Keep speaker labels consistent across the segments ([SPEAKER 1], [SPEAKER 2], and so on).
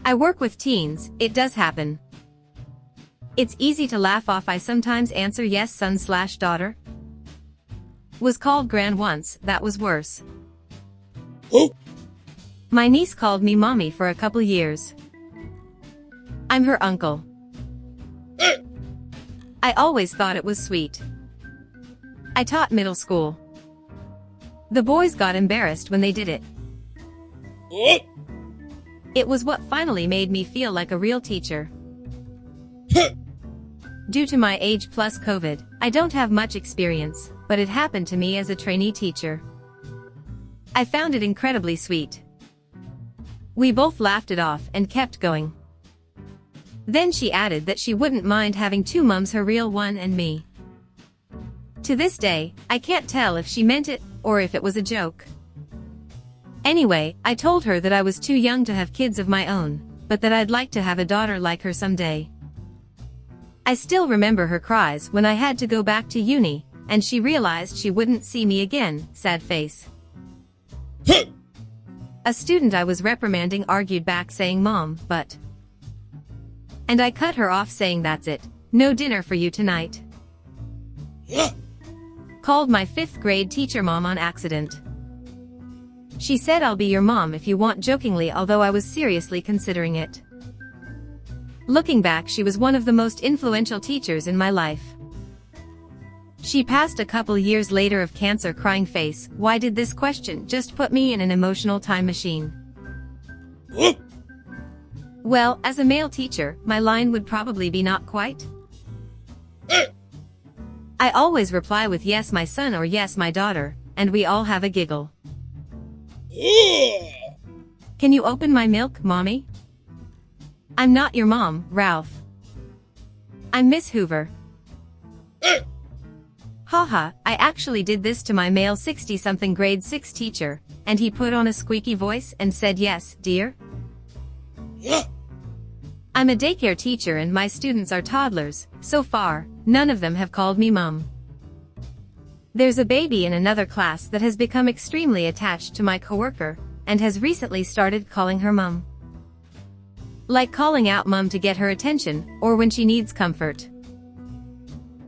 [SPEAKER 1] I work with teens, it does happen. It's easy to laugh off. I sometimes answer yes son/daughter. Was called gran once, that was worse. My niece called me mommy for a couple years. I'm her uncle. I always thought it was sweet. I taught middle school. The boys got embarrassed when they did it. It was what finally made me feel like a real teacher. Due to my age plus COVID, I don't have much experience, but it happened to me as a trainee teacher. I found it incredibly sweet. We both laughed it off and kept going. Then she added that she wouldn't mind having two mums, her real one and me. To this day, I can't tell if she meant it or if it was a joke. Anyway, I told her that I was too young to have kids of my own, but that I'd like to have a daughter like her someday. I still remember her cries when I had to go back to uni, and she realized she wouldn't see me again, sad face. A student I was reprimanding argued back saying mom, but... And I cut her off saying that's it, no dinner for you tonight. Called my 5th grade teacher mom on accident. She said I'll be your mom if you want, jokingly, although I was seriously considering it. Looking back, she was one of the most influential teachers in my life. She passed a couple years later of cancer, crying face. Why did this question just put me in an emotional time machine? Well, as a male teacher, my line would probably be not quite. I always reply with yes my son or yes my daughter, and we all have a giggle. Can you open my milk, mommy? I'm not your mom, Ralph. I'm Miss Hoover. Haha, I actually did this to my male 60-something grade 6 teacher, and he put on a squeaky voice and said yes, dear. I'm a daycare teacher and my students are toddlers. So far, none of them have called me mom. There's a baby in another class that has become extremely attached to my coworker, and has recently started calling her mum. Like calling out mum to get her attention, or when she needs comfort.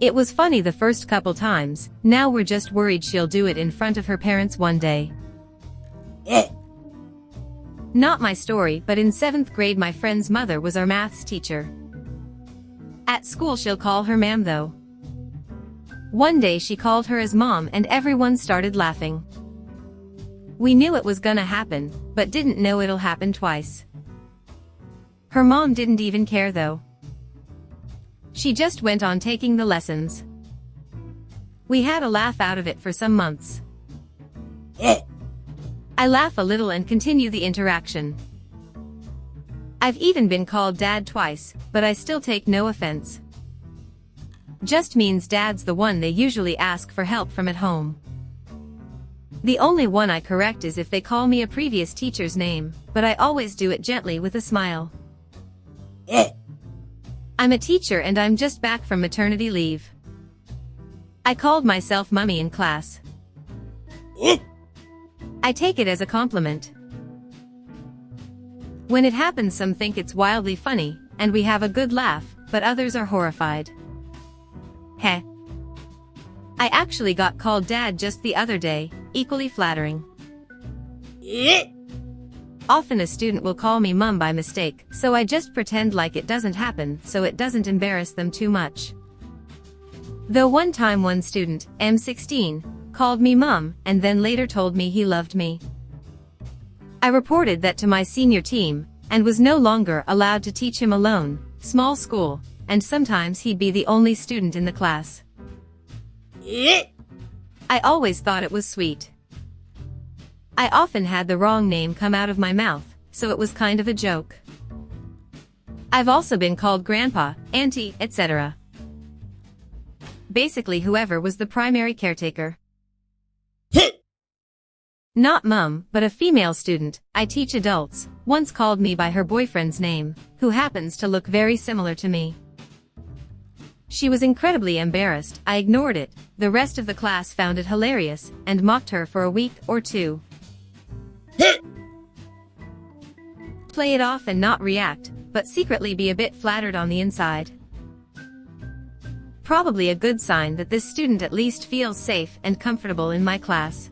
[SPEAKER 1] It was funny the first couple times, now we're just worried she'll do it in front of her parents one day. Not my story, but in 7th grade my friend's mother was our maths teacher. At school she'll call her ma'am though. One day she called her as mom and everyone started laughing. We knew it was gonna happen, but didn't know it'll happen twice. Her mom didn't even care though. She just went on taking the lessons. We had a laugh out of it for some months. I laugh a little and continue the interaction. I've even been called dad twice, but I still take no offense. Just means dad's the one they usually ask for help from at home. The only one I correct is if they call me a previous teacher's name, but I always do it gently with a smile. I'm a teacher and I'm just back from maternity leave. I called myself mummy in class. I take it as a compliment. When it happens, some think it's wildly funny, and we have a good laugh, but others are horrified. Heh. I actually got called dad just the other day, equally flattering. Often a student will call me mum by mistake, so I just pretend like it doesn't happen so it doesn't embarrass them too much. Though one time one student, M16, called me mum and then later told me he loved me. I reported that to my senior team, and was no longer allowed to teach him alone, small school, and sometimes he'd be the only student in the class. I always thought it was sweet. I often had the wrong name come out of my mouth, so it was kind of a joke. I've also been called grandpa, auntie, etc. Basically whoever was the primary caretaker. Not mum, but a female student I teach adults, once called me by her boyfriend's name, who happens to look very similar to me. She was incredibly embarrassed. I ignored it. The rest of the class found it hilarious, and mocked her for a week or two. Play it off and not react, but secretly be a bit flattered on the inside. Probably a good sign that this student at least feels safe and comfortable in my class.